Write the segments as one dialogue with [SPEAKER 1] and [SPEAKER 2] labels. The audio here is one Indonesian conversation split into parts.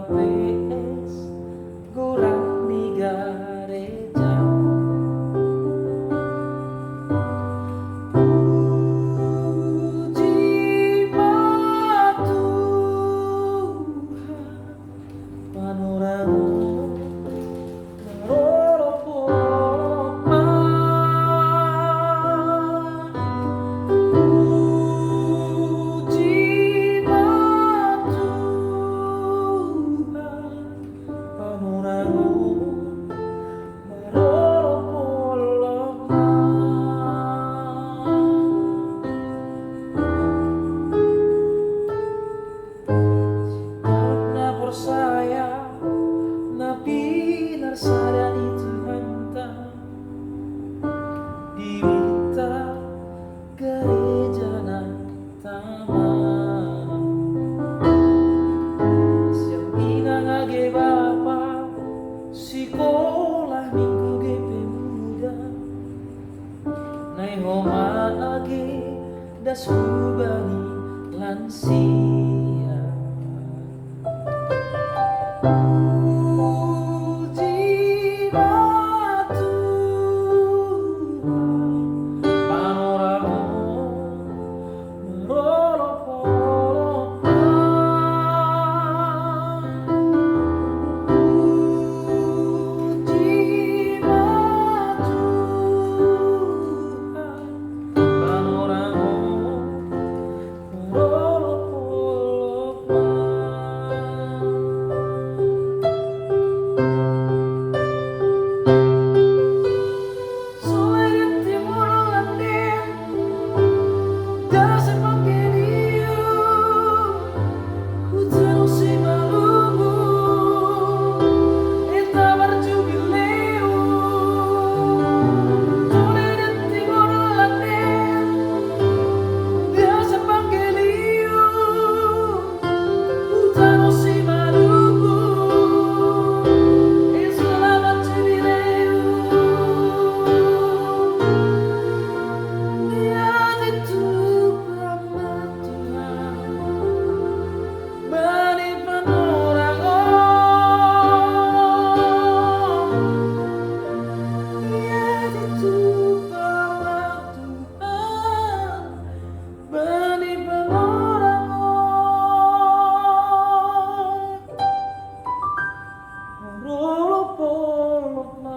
[SPEAKER 1] KPS Gurang di Gareja. Puji Tuhan panorango marorokoma. Puji Tuhan panorango marorokoma. Na persaya na pinarsada di Tuhan ta dirita gereja na tama siang inangage bapa sekolah minggu GP muda nai homa age das hubani lansia. Puji Tuhan panorango marorokoma. Puji Tuhan panorango marorokoma. Soy de Timor-Leste, das Evangelio, Hutano si Maluku, Etabar Jubileo. Soy de Timor-Leste, das Evangelio, Hutano si Maluku, Selamat Jubileo. Dia ditutup Tuhan bani panorango. Dia ditutup Tuhan bani panorango. Marorokoma.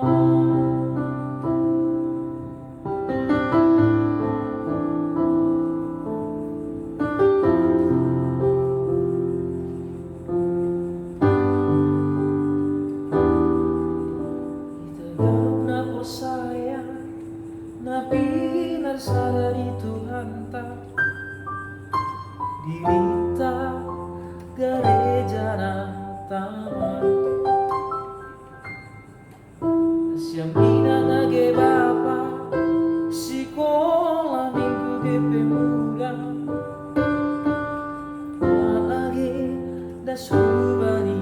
[SPEAKER 1] Itagarap na persaya na pinarsada di Tuhan ta dirita gereja na tama siang inangage bapa sekolah minggu GP muda age das hubani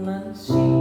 [SPEAKER 1] lansia.